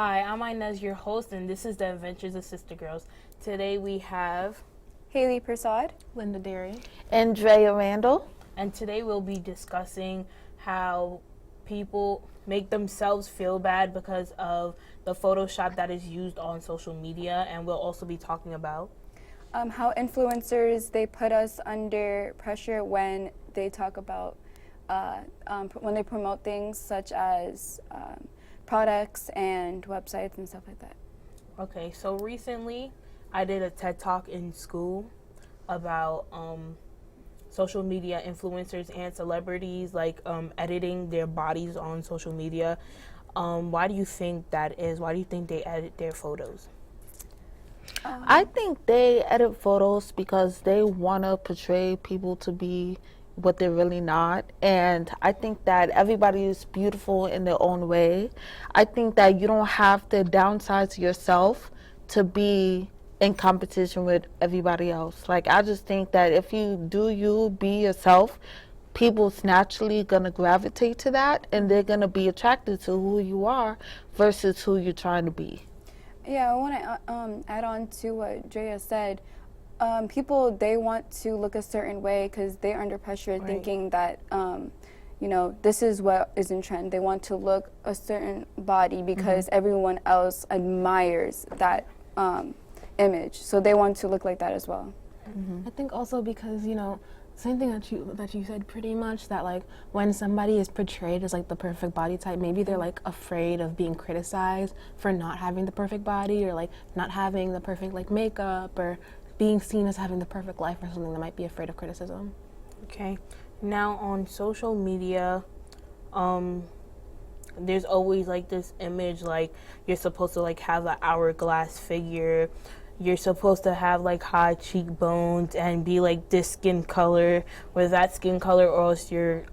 Hi, I'm Ines, your host, and this is the Adventures of CISTA Girls. Today we have Haley Prasad, Linda Derry, Andrea Randall. And today we'll be discussing how people make themselves feel bad because of the Photoshop that is used on social media, and we'll also be talking about how influencers, they put us under pressure when they talk about, when they promote things such as products and websites and stuff like that. Okay, so recently I did a TED Talk in school about social media influencers and celebrities, like editing their bodies on social media. Why do you think that is? Why do you think they edit their photos? I think they edit photos because they want to portray people to be what they're really not. And I think that everybody is beautiful in their own way. I think that you don't have to downsize yourself to be in competition with everybody else. Like, I just think that if you do you, be yourself, people's naturally going to gravitate to that, and they're going to be attracted to who you are versus who you're trying to be. Yeah, I want to add on to what Drea said. People, they want to look a certain way because they're under pressure, Right. thinking that, you know, this is what is in trend. They want to look a certain body because everyone else admires that image. So they want to look like that as well. I think also because, you know, same thing that you said pretty much, that like when somebody is portrayed as like the perfect body type, maybe they're like afraid of being criticized for not having the perfect body, or like not having the perfect like makeup, or being seen as having the perfect life or something. That might be afraid of criticism. Okay, now on social media, there's always like this image, like you're supposed to like have an hourglass figure. You're supposed to have like high cheekbones and be like this skin color, with that skin color, or else you're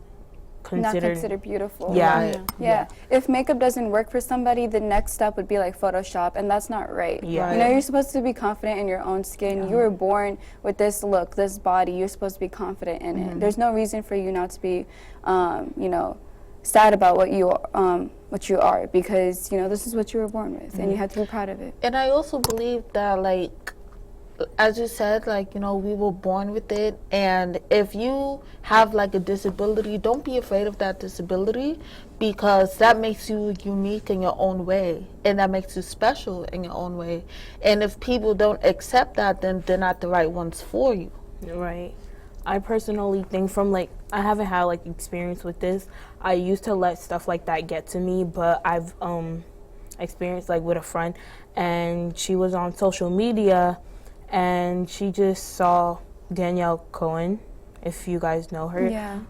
Not considered beautiful. Yeah. If makeup doesn't work for somebody, the next step would be like Photoshop, and that's not right. Yeah. You know, you're supposed to be confident in your own skin. You were born with this look, this body. You're supposed to be confident in it. There's no reason for you not to be, you know, sad about what you are, because, you know, this is what you were born with, and you have to be proud of it. And I also believe that, like, as you said, like, you know, we were born with it, and if you have like a disability, don't be afraid of that disability, because that makes you unique in your own way, and that makes you special in your own way. And if people don't accept that, then they're not the right ones for you. Right. I personally think, from like, I haven't had like experience with this. I used to let stuff like that get to me, but I've experienced like with a friend, and she was on social media and she just saw Danielle Cohen, if you guys know her. Yeah.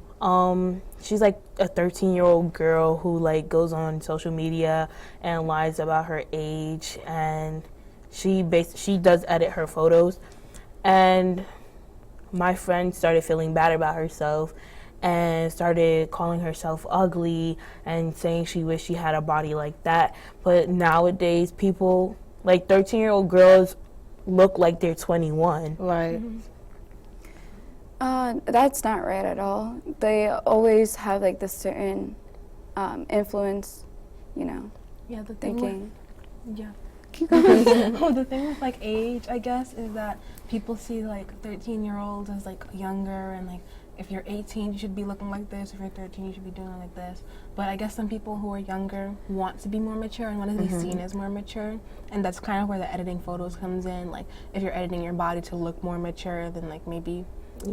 She's like a 13-year-old girl who like goes on social media and lies about her age, and she does edit her photos. And my friend started feeling bad about herself and started calling herself ugly and saying she wished she had a body like that. But nowadays, people, like 13-year-old girls, look like they're 21. Right. That's not right at all. They always have like this certain influence, you know, Yeah, the thing thinking. Oh, the thing with like age, I guess, is that people see like 13-year-olds as like younger, and like if you're 18 you should be looking like this, if you're 13 you should be doing like this. But I guess some people who are younger want to be more mature and want to be seen as more mature, and that's kind of where the editing photos comes in. Like if you're editing your body to look more mature, then like maybe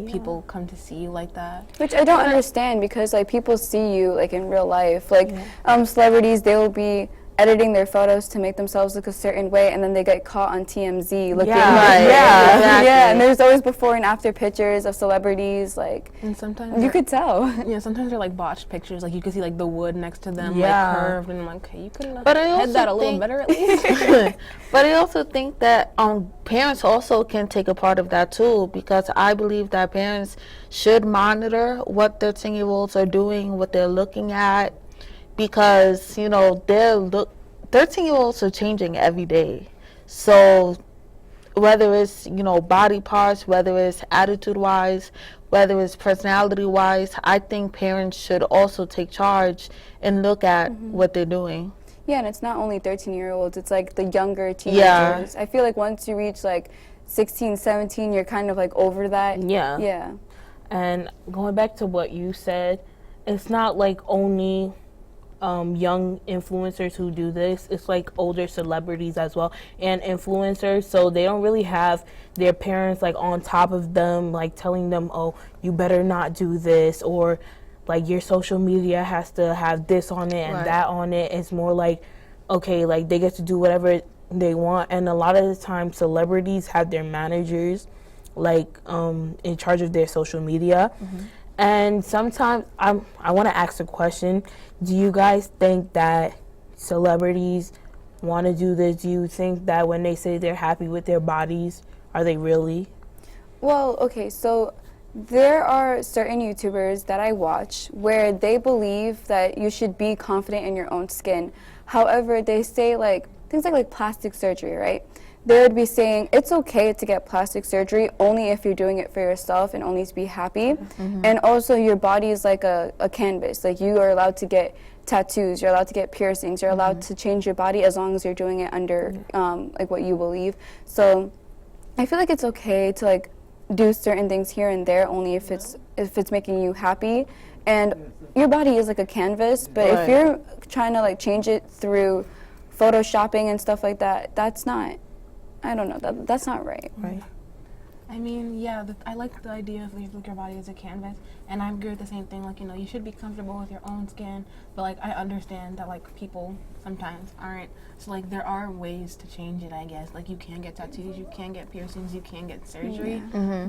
people come to see you like that. Which I don't understand, because like people see you like in real life. Like celebrities, they will be editing their photos to make themselves look a certain way, and then they get caught on TMZ looking Exactly. and there's always before and after pictures of celebrities, like, And sometimes you could tell. yeah, sometimes they're like botched pictures. Like you can see like the wood next to them Yeah. like curved, and I'm like, okay, you could have But I had also that a little think- better at least. But I also think that parents also can take a part of that too, because I believe that parents should monitor what 13-year-olds are doing, what they're looking at, because, you know, 13-year-olds are changing every day. So whether it's, you know, body parts, whether it's attitude-wise, whether it's personality-wise, I think parents should also take charge and look at what they're doing. Yeah, and it's not only 13-year-olds, it's like the younger teenagers. I feel like once you reach like 16, 17, you're kind of like over that. Yeah. Yeah. And going back to what you said, it's not like only young influencers who do this. It's like older celebrities as well and influencers. So they don't really have their parents like on top of them, like telling them, oh, you better not do this, or like your social media has to have this on it and that on it. It's more like, okay, like they get to do whatever they want. And a lot of the time celebrities have their managers like in charge of their social media. And sometimes I want to ask a question. Do you guys think that celebrities want to do this? Do you think that when they say they're happy with their bodies, are they really? Well, okay, so there are certain YouTubers that I watch where they believe that you should be confident in your own skin. However, they say like things like plastic surgery, right? They would be saying it's okay to get plastic surgery only if you're doing it for yourself and only to be happy. And also your body is like a canvas. Like you are allowed to get tattoos, you're allowed to get piercings, you're allowed to change your body as long as you're doing it under like what you believe. So I feel like it's okay to like do certain things here and there only if it's making you happy. And your body is like a canvas, but if you're trying to like change it through photoshopping and stuff like that, that's not, I don't know, that's not right. I mean, yeah, I like the idea of like your body as a canvas, and I agree with the same thing. Like, you know, you should be comfortable with your own skin, but like I understand that like people sometimes aren't. So like there are ways to change it, I guess. Like you can get tattoos, you can get piercings, you can get surgery.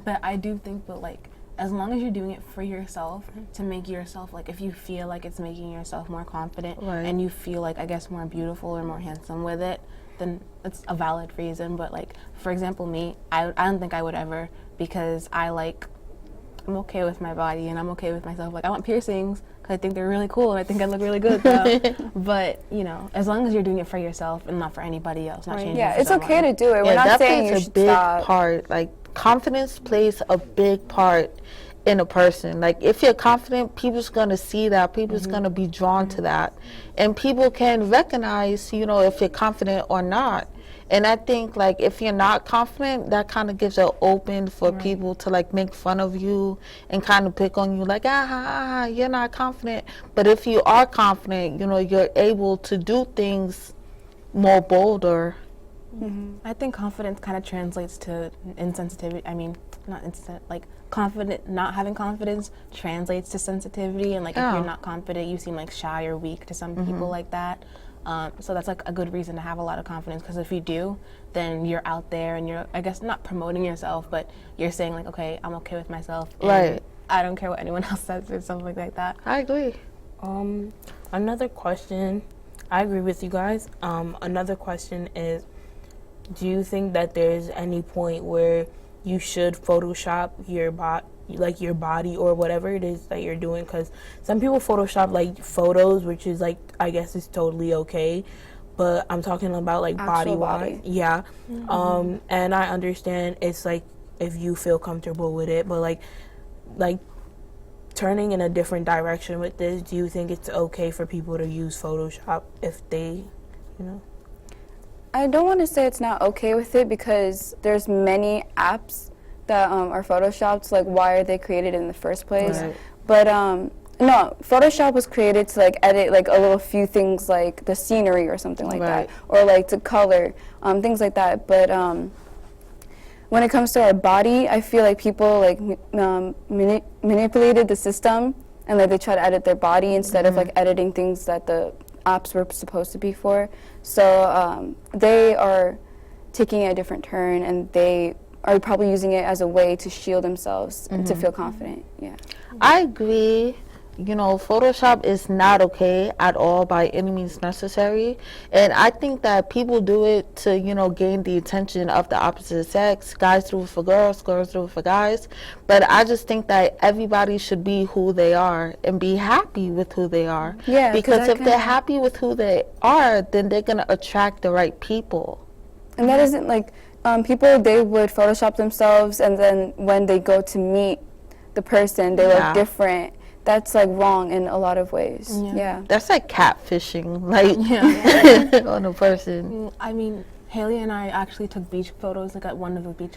But I do think that like as long as you're doing it for yourself, to make yourself, like if you feel like it's making yourself more confident and you feel like, I guess, more beautiful or more handsome with it, then it's a valid reason. But like, for example, me, I don't think I would ever, because I'm okay with my body and I'm okay with myself. Like I want piercings because I think they're really cool and I think I look really good. But you know, as long as you're doing it for yourself and not for anybody else, not changing. Yeah, it's okay to do it. We're not saying you should stop. That plays a big part. Like confidence plays a big part in a person. Like if you're confident, people's gonna see that, people's gonna be drawn to that, and people can recognize, you know, if you're confident or not. And I think like if you're not confident, that kind of gives it open for people to like make fun of you and kind of pick on you like, you're not confident. But if you are confident, you know, you're able to do things more bolder. I think confidence kind of translates to insensitivity. I mean, not having confidence translates to sensitivity, and like if you're not confident, you seem like shy or weak to some people like that. So that's like a good reason to have a lot of confidence, because if you do, then you're out there and you're, I guess, not promoting yourself, but you're saying like, okay, I'm okay with myself. And I don't care what anyone else says or something like that. I agree. Another question, I agree with you guys. Another question is, do you think that there's any point where you should Photoshop your body or whatever it is that you're doing? Because some people Photoshop like photos, which is like, I guess is totally okay, but I'm talking about like body wise. Yeah. And I understand it's like if you feel comfortable with it, but like turning in a different direction with this, do you think it's okay for people to use Photoshop if they, you know? I don't want to say it's not okay with it, because there's many apps that are photoshopped. Like, why are they created in the first place? But no, Photoshop was created to like edit like a little few things, like the scenery or something like that, or like to color things like that. But when it comes to our body, I feel like people like manipulated the system, and like they try to edit their body instead of like editing things that the apps were supposed to be for. So they are taking a different turn, and they are probably using it as a way to shield themselves and to feel confident. Yeah, I agree. You know, Photoshop is not okay at all by any means necessary. And I think that people do it to, you know, gain the attention of the opposite sex. Guys do it for girls, girls do it for guys. But I just think that everybody should be who they are and be happy with who they are. Yeah, because if they're happy with who they are, then they're going to attract the right people. And that isn't like, people, they would Photoshop themselves, and then when they go to meet the person, they look different that's like wrong in a lot of ways. Yeah. That's like catfishing, like on a person. I mean, Haley and I actually took beach photos, like at one of the beach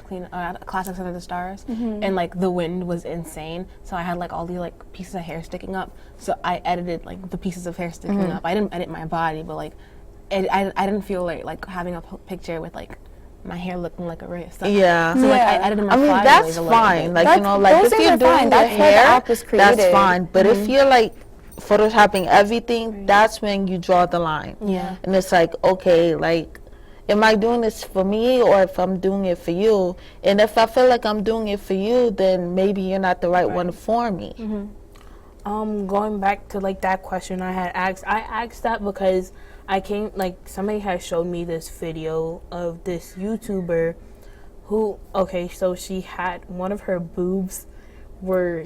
classics under the stars, and like the wind was insane. So I had like all these like pieces of hair sticking up. So I edited like the pieces of hair sticking up. I didn't edit my body, but like I didn't feel like having a picture with like my hair looking like a wrist. Yeah. So like I edited my I mean, flyaways that's a little fine. bit. Like, That's- you know, like those if things you're are doing fine. your That's why the hair, app was that's created. fine. But if you're like photoshopping everything, that's when you draw the line. Yeah. And it's like, okay, like, am I doing this for me or if I'm doing it for you? And if I feel like I'm doing it for you, then maybe you're not the right one for me. Going back to like that question I asked that because somebody had showed me this video of this YouTuber who, so she had one of her boobs were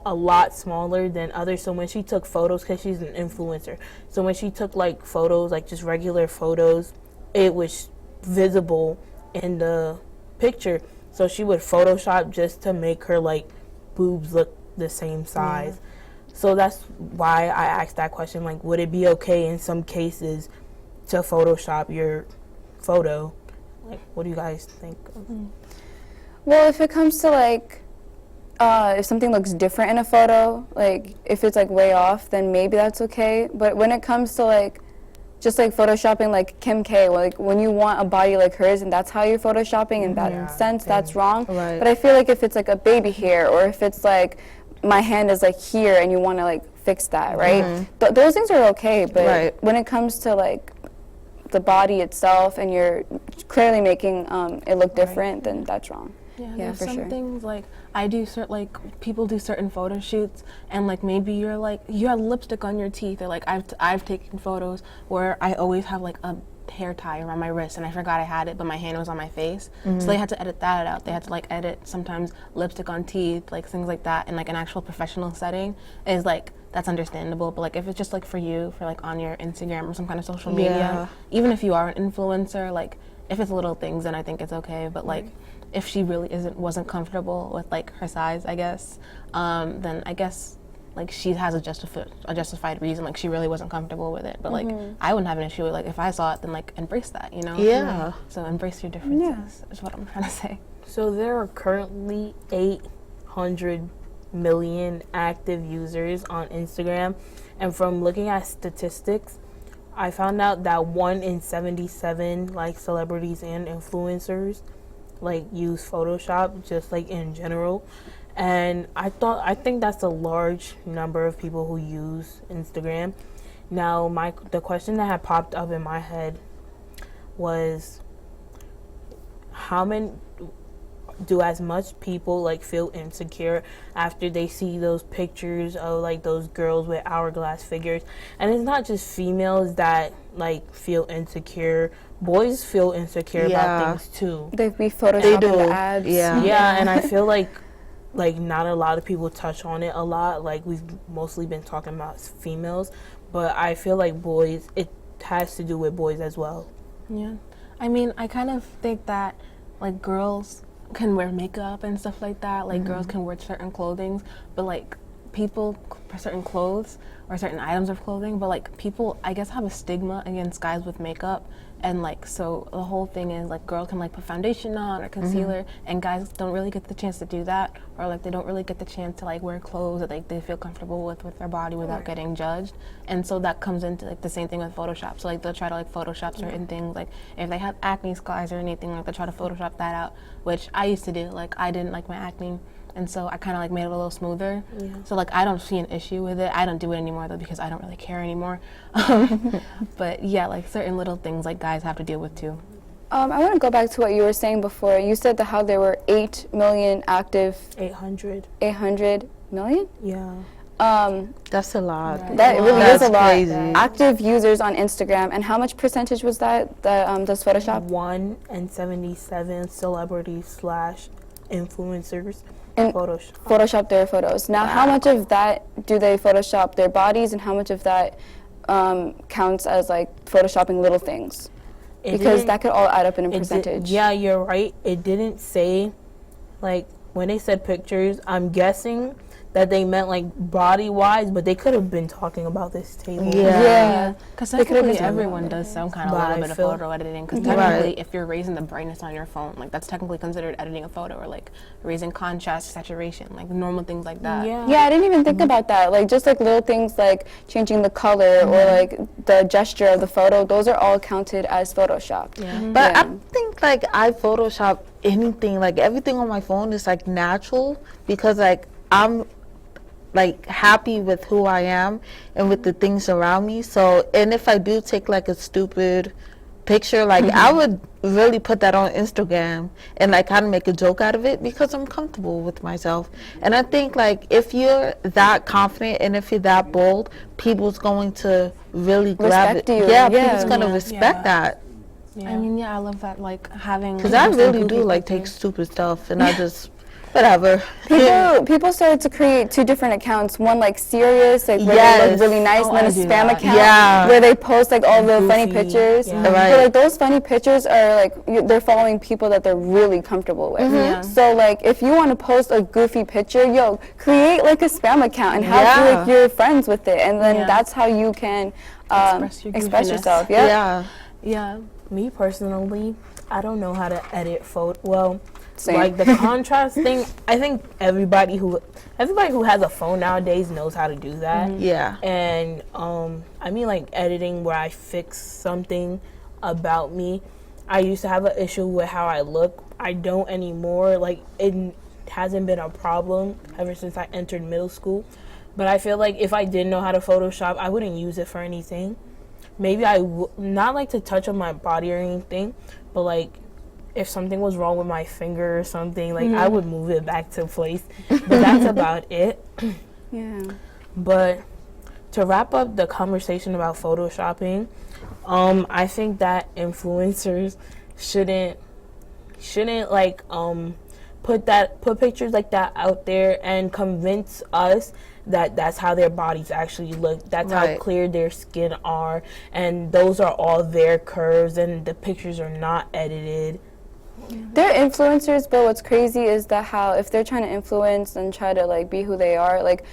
a lot smaller than others. So when she took photos, because she's an influencer, so when she took like photos, like just regular photos, it was visible in the picture. So she would Photoshop just to make her like boobs look the same size. So that's why I asked that question, like, would it be okay in some cases to Photoshop your photo? Like, what do you guys think? Well, if it comes to like, if something looks different in a photo, like if it's like way off, then maybe that's okay. But when it comes to like, just like photoshopping like Kim K, like when you want a body like hers and that's how you're photoshopping in that sense, that's wrong. Right. But I feel like if it's like a baby hair or if it's like my hand is like here and you want to like fix that, right? Those things are okay, but when it comes to like the body itself and you're clearly making it look different, then that's wrong. Yeah, for some sure. things like people do certain photo shoots and like maybe you're like you have lipstick on your teeth, or like I've taken photos where I always have like a hair tie around my wrist and I forgot I had it but my hand was on my face, so they had to edit that out. They had to like edit sometimes lipstick on teeth, like things like that in like an actual professional setting is like that's understandable. But like if it's just like for you, for like on your Instagram or some kind of social media, even if you are an influencer, like if it's little things then I think it's okay. But like if she really wasn't comfortable with like her size, I guess, then I guess like she has a justified reason. Like she really wasn't comfortable with it. But like I wouldn't have an issue with like if I saw it, then like embrace that, you know? Yeah. So embrace your differences is what I'm trying to say. So there are currently 800 million active users on Instagram, and from looking at statistics, I found out that 1 in 77 like celebrities and influencers like use Photoshop just like in general. And I think that's a large number of people who use Instagram. Now the question that had popped up in my head was, how many do as much people like feel insecure after they see those pictures of like those girls with hourglass figures? And it's not just females that like feel insecure, boys feel insecure about things too. They be photoshopping the abs. And I feel like not a lot of people touch on it a lot. Like we've mostly been talking about females, but I feel like boys, it has to do with boys as well. Yeah, I mean, I kind of think that like girls can wear makeup and stuff like that. Like girls can wear certain clothing, but like people certain clothes or certain items of clothing, but like people I guess have a stigma against guys with makeup, and like so the whole thing is like girls can like put foundation on or concealer, and guys don't really get the chance to do that, or like they don't really get the chance to like wear clothes that like they feel comfortable with their body without getting judged. And so that comes into like the same thing with Photoshop. So like they'll try to like Photoshop certain things, like if they have acne scars or anything, like they try to Photoshop that out, which I used to do. Like I didn't like my acne, and so I kind of like made it a little smoother. So like I don't see an issue with it. I don't do it anymore though because I don't really care anymore. But yeah, like certain little things like guys have to deal with too. I want to go back to what you were saying before. You said how there were 8 million active. 800. 800 million? Yeah. That's a lot. That really That's is a lot. crazy. Active users on Instagram, and how much percentage was that does Photoshop? 1 in 77 celebrities / influencers And Photoshop their photos. Now, how much of that do they Photoshop their bodies, and how much of that counts as like Photoshopping little things? Because that could all add up in a percentage. Yeah, you're right. It didn't say, like, when they said pictures, I'm guessing that they meant like body wise, but they could have been talking about this table. Yeah. Because They could've technically been everyone does some kind of But little I bit of feel- photo editing. Because Right. technically, if you're raising the brightness on your phone, like that's technically considered editing a photo, or like raising contrast, saturation, like normal things like that. Yeah. Yeah, I didn't even think about that. Like, just like little things like changing the color or like the gesture of the photo, those are all counted as Photoshop. But Yeah. I think like I Photoshop anything, like everything on my phone is like natural because like I'm like happy with who I am and with the things around me. So, and if I do take like a stupid picture, like I would really put that on Instagram and like kind of make a joke out of it because I'm comfortable with myself. And I think like if you're that confident and if you're that bold, people's going to really grab Respect it. you. Yeah, Yeah. people's gonna Yeah. respect Yeah. that. I mean, yeah, I love that, like having. Because I some really goofy do like take pictures. stupid stuff and I just whatever. People started to create two different accounts. One like serious, like where they Yes. look really nice, Oh, and then I a do spam that. account Yeah. where they post like all the funny Goofy, pictures. yeah. Right. But like those funny pictures are like they're following people that they're really comfortable with. Yeah. So like if you want to post a goofy picture, yo, create like a spam account and have Yeah. like your friends with it, and then Yeah. that's how you can Express your express goofiness. yourself. Yeah. Yeah. Yeah. Me personally, I don't know how to edit photo. Well, Same. like the contrast thing, I think everybody who has a phone nowadays knows how to do that. Yeah. And I mean like editing where I fix something about me. I used to have an issue with how I look. I don't anymore. Like it hasn't been a problem ever since I entered middle school. But I feel like if I didn't know how to Photoshop, I wouldn't use it for anything. Maybe not like to touch on my body or anything, but like if something was wrong with my finger or something, like I would move it back to place. But that's about it. Yeah. But to wrap up the conversation about photoshopping, I think that influencers shouldn't like put pictures like that out there and convince us that that's how their bodies actually look. That's how Right. clear their skin are, and those are all their curves, and the pictures are not edited. They're influencers, but what's crazy is that how if they're trying to influence and try to like be who they are, like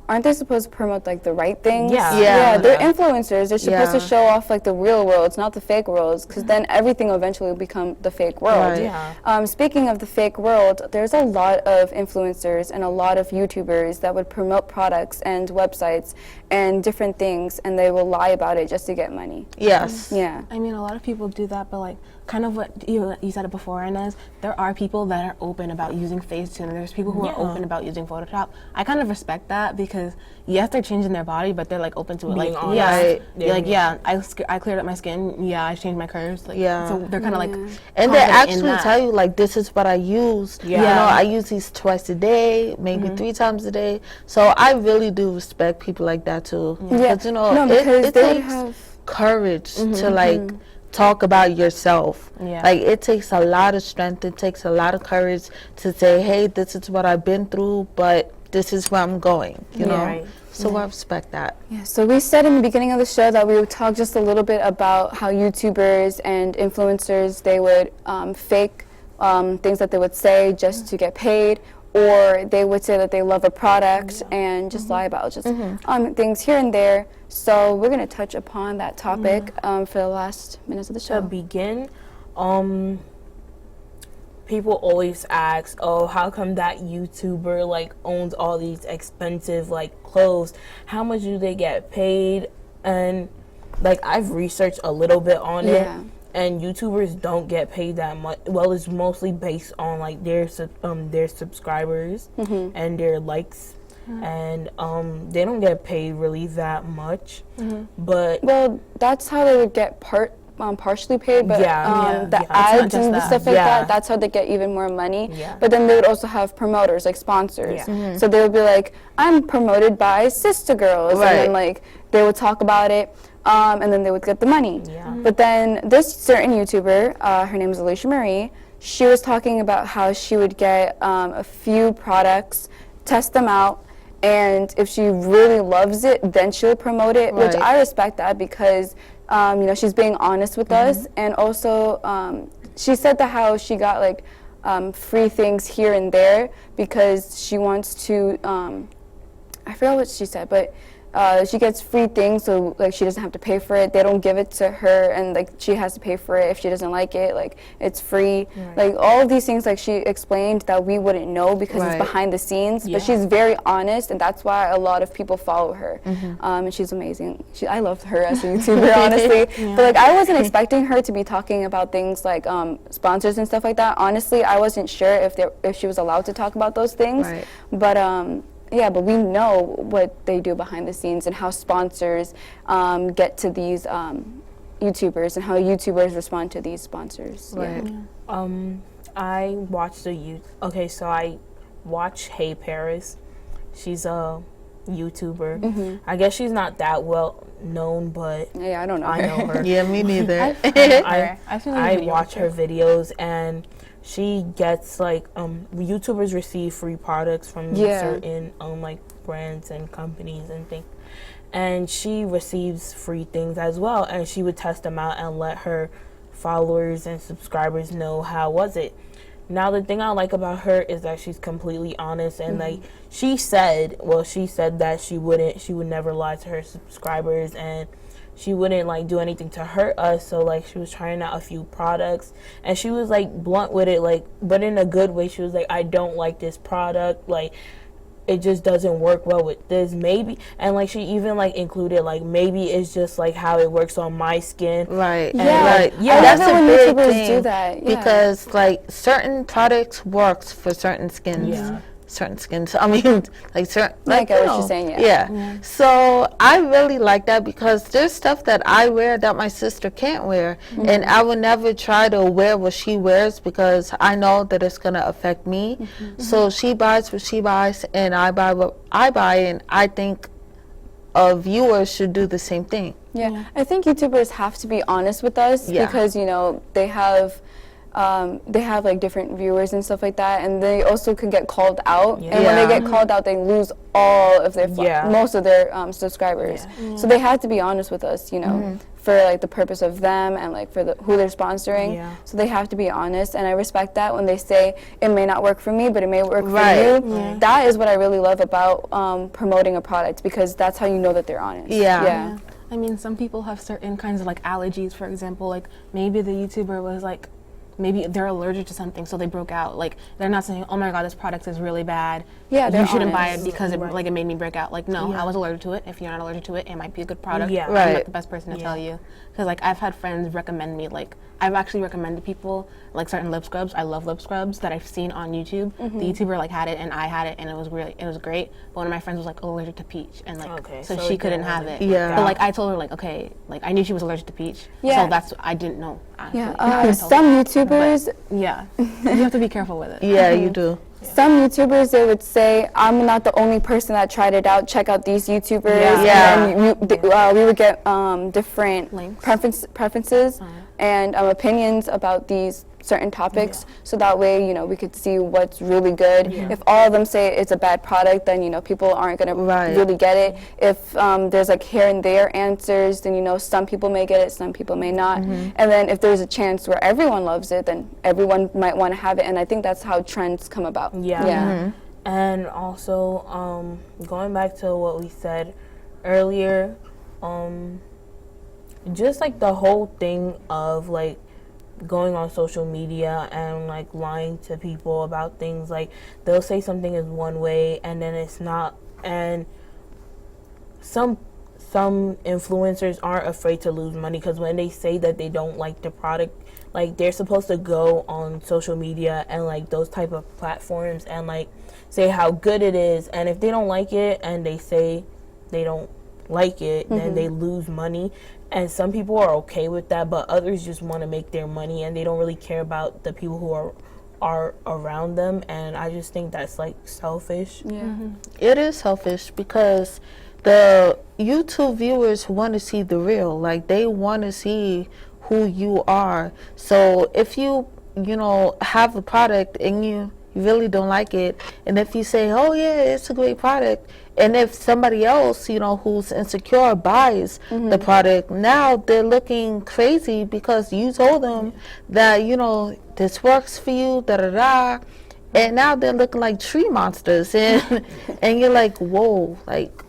aren't they supposed to promote like the right things? Yeah. Yeah, they're Yeah. influencers. They're supposed to Yeah. show off like the real worlds, not the fake worlds, because then everything will eventually become the fake world. Right. Yeah. Speaking of the fake world, there's a lot of influencers and a lot of YouTubers that would promote products and websites and different things, and they will lie about it just to get money. Yes. Yeah. I mean, a lot of people do that, but like, kind of what you said it before, Inez. There are people that are open about using Facetune, and there's people who are open about using Photoshop. I kind of respect that because yes, they're changing their body, but they're like open to it. Being Like, honest. yeah, Right. like yeah, I cleared up my skin. Yeah, I changed my curves. Like, Yeah. so they're kind of like, And they confident in actually that. tell you like this is what I use. Yeah. You know, I use these twice a day, maybe 3 times a day. So I really do respect people like that too. Yeah. Because you know, No, because it they would takes have courage to like talk about yourself. Yeah. Like it takes a lot of strength, it takes a lot of courage to say, hey, this is what I've been through, but this is where I'm going, you know. Right. So I respect that. Yeah, so we said in the beginning of the show that we would talk just a little bit about how YouTubers and influencers, they would fake things that they would say just to get paid, or they would say that they love a product and just lie about just things here and there. So we're going to touch upon that topic for the last minutes of the To show. begin, people always ask, oh, how come that YouTuber like owns all these expensive like clothes? How much do they get paid? And like I've researched a little bit on it, Yeah. and YouTubers don't get paid that much. Well, it's mostly based on like their subscribers and their likes, and they don't get paid really that much. But Well, that's how they would get partially paid, but Yeah. the Yeah. It's not ads just and that. stuff like Yeah. that, that's how they get even more money. Yeah. But then they would also have promoters, like sponsors. Yeah. So they would be like, I'm promoted by CISTA Girls. Right. And then like they would talk about it, and then they would get the money. Yeah. But then this certain YouTuber, her name is Alicia Marie, she was talking about how she would get a few products, test them out, and if she really loves it, then she'll promote it, which Right. I respect that because she's being honest with us, and also she said that how she got like free things here and there because she wants to I forgot what she said, but she gets free things, so like she doesn't have to pay for it. They don't give it to her, and like she has to pay for it if she doesn't like it. Like it's free. Right. Like all of these things, like she explained that we wouldn't know because Right. it's behind the scenes. Yeah. But she's very honest, and that's why a lot of people follow her. And she's amazing. I love her as a YouTuber, honestly. But like I wasn't expecting her to be talking about things like sponsors and stuff like that. Honestly, I wasn't sure if she was allowed to talk about those things. Right. But yeah, but we know what they do behind the scenes and how sponsors get to these YouTubers and how YouTubers respond to these sponsors. Right. Yeah. I watched so I watch Hey Paris. She's a YouTuber. I guess she's not that well known, but Yeah, I don't know. I know her. Yeah, me neither. I've seen I the videos watch too. her videos, and she gets like YouTubers receive free products from Yeah. certain like brands and companies and things, and she receives free things as well, and she would test them out and let her followers and subscribers know how was it. Now the thing I like about her is that she's completely honest, and like she said that she would never lie to her subscribers, and she wouldn't like do anything to hurt us. So like she was trying out a few products, and she was like blunt with it, like, but in a good way. She was like, I don't like this product, like it just doesn't work well with this, maybe. And like she even like included like maybe it's just like how it works on my skin. Right. Yeah. Right. I That's love it a when big YouTubers thing do that. Yeah. because like certain products works for certain skins. Yeah. Certain skins. I mean, like certain. I Like, get you what you're know, saying, yeah. Yeah. So I really like that because there's stuff that I wear that my sister can't wear, and I would never try to wear what she wears because I know that it's gonna affect me. So she buys what she buys, and I buy what I buy, and I think viewers should do the same thing. Yeah, I think YouTubers have to be honest with us Yeah. because, you know, they have like different viewers and stuff like that, and they also could get called out. Yeah. And when they Yeah. get called out, they lose all of their Yeah. most of their subscribers. So they have to be honest with us, you know, for like the purpose of them and like for who they're sponsoring. Yeah. So they have to be honest, and I respect that when they say it may not work for me, but it may work Right. for you. That is what I really love about promoting a product, because that's how you know that they're honest. Yeah. I mean, some people have certain kinds of like allergies, for example. Like maybe the YouTuber was like, maybe they're allergic to something, so they broke out. Like they're not saying, "Oh my God, this product is really bad. Yeah, they're you shouldn't buy it honest. because it made me break out." Like, no, I was allergic to it. If you're not allergic to it, it might be a good product. Yeah. I'm Right. not the best person to tell you, because like I've had friends recommend me, like I've actually recommended people like certain lip scrubs. I love lip scrubs that I've seen on YouTube. The YouTuber like had it and I had it, and it was great. But one of my friends was like allergic to peach, and like Okay, so so she it couldn't didn't have really it. Yeah. But like I told her like, okay, like I knew she was allergic to peach. Yeah. So that's I didn't know. Actually. Yeah, I told some her. YouTubers, Yeah, you have to be careful with it. Yeah, you do. some YouTubers, they would say, "I'm not the only person that tried it out. Check out these YouTubers." Yeah. And then we would get different Links. preferences and opinions about these certain topics, so that way, you know, we could see what's really good. If all of them say it's a bad product, then, you know, people aren't going to Right. really get it. If there's like here and there answers, then, you know, some people may get it, some people may not. And then if there's a chance where everyone loves it, then everyone might want to have it. And I think that's how trends come about. Yeah. And also, going back to what we said earlier, just like the whole thing of like going on social media and like lying to people about things, like they'll say something is one way and then it's not. And some influencers aren't afraid to lose money, because when they say that they don't like the product, like they're supposed to go on social media and like those type of platforms and like say how good it is, and if they don't like it and they say they don't like it, then they lose money. And some people are okay with that, but others just want to make their money and they don't really care about the people who are around them. And I just think that's like selfish. It is selfish because the YouTube viewers want to see the real. Like they want to see who you are. So if you know, have a product and you really don't like it, and if you say, oh yeah, it's a great product, and if somebody else, you know, who's insecure buys the product, now they're looking crazy because you told them that, you know, this works for you, da da da, and now they're looking like tree monsters, and and you're like, whoa, like,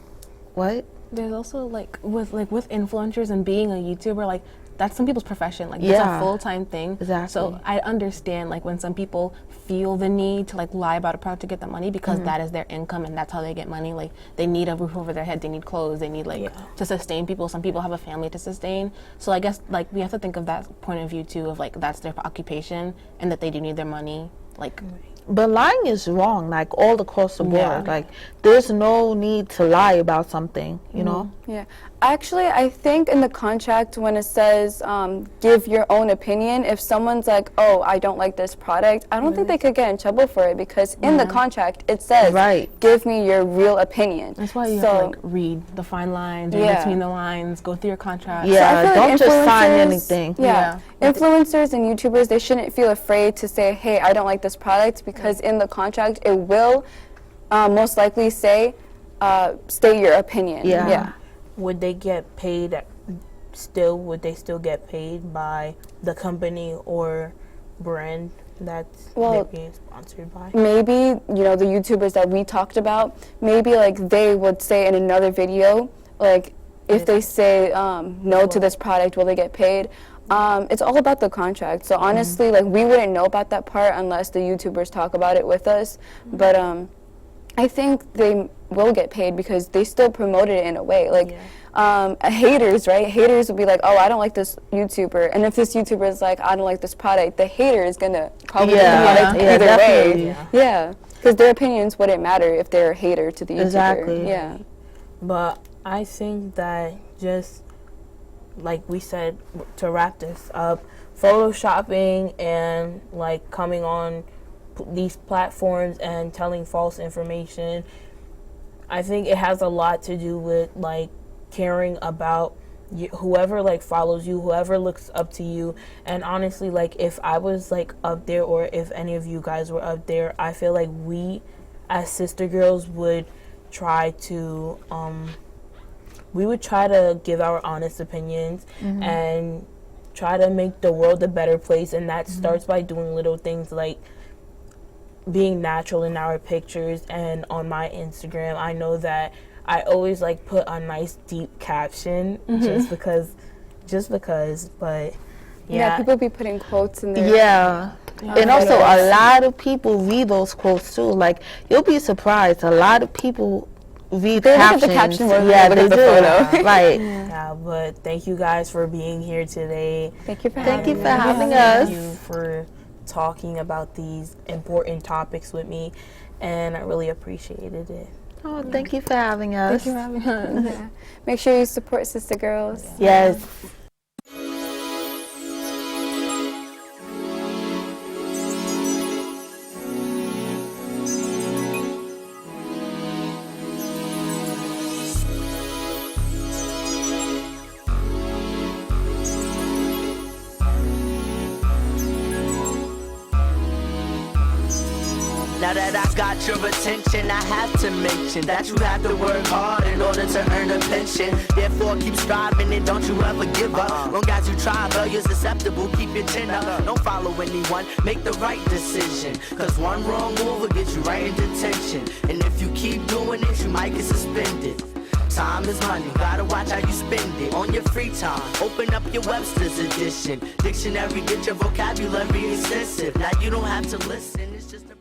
what? There's also like with influencers and being a YouTuber, like that's some people's profession. Like it's a full-time thing. Exactly. So I understand like when some people feel the need to like lie about a product to get the money because that is their income and that's how they get money. Like they need a roof over their head, they need clothes, they need like to sustain people. Some people have a family to sustain. So I guess like we have to think of that point of view too, of like that's their occupation and that they do need their money. Like But lying is wrong, like all across the board. Like there's no need to lie about something, you know? Yeah. Actually, I think in the contract when it says give your own opinion, if someone's like, oh, I don't like this product, I don't think they could get in trouble for it because in the contract it says, give me your real opinion. that's why you have to like read the fine lines, read between the lines, go through your contract. Yeah, So don't just sign influencers- anything. Yeah. Influencers and YouTubers, they shouldn't feel afraid to say, hey, I don't like this product because in the contract it will most likely say, state your opinion. Yeah. Would they get paid would they still get paid by the company or brand that's they're being sponsored by? Maybe, you know, the YouTubers that we talked about, maybe like they would say in another video, like if they say no to this product, will they get paid? It's all about the contract. So honestly, like we wouldn't know about that part unless the YouTubers talk about it with us. But I think they will get paid because they still promoted it in a way. Like haters, right? Haters will be like, oh, I don't like this YouTuber. And if this YouTuber is like, I don't like this product, the hater is going to probably like the product either way. Yeah. Because their opinions wouldn't matter if they're a hater to the YouTuber. Exactly. Yeah. But I think that just like we said, to wrap this up, photoshopping and like coming on these platforms and telling false information, I think it has a lot to do with like caring about whoever like follows you, whoever looks up to you. And honestly, like if I was like up there or if any of you guys were up there, I feel like we as sister girls would try to give our honest opinions and try to make the world a better place, and that starts by doing little things like being natural in our pictures. And on my Instagram, I know that I always like put a nice deep caption just because, but Yeah, people be putting quotes in there. Yeah. And also a lot of people read those quotes too. Like you'll be surprised, a lot of people read captions. Look at the caption more than yeah, they they look do. at the photo. Right. Yeah, but thank you guys for being here today. Thank you for Thank you having for us. having us. Thank you for talking about these important topics with me, and I really appreciated it. Oh, thank you for having us. Thank you for having us. Yeah. Make sure you support Sister Girls. Yes. Now that I got your attention, I have to mention that you have to work hard in order to earn a pension. Therefore, keep striving and don't you ever give up. Long as you try, failure's acceptable, keep your chin up. Don't follow anyone, make the right decision. Cause one wrong move will get you right in detention. And if you keep doing it, you might get suspended. Time is money, gotta watch how you spend it. On your free time, open up your Webster's edition. Dictionary, get your vocabulary extensive. Now you don't have to listen, it's just a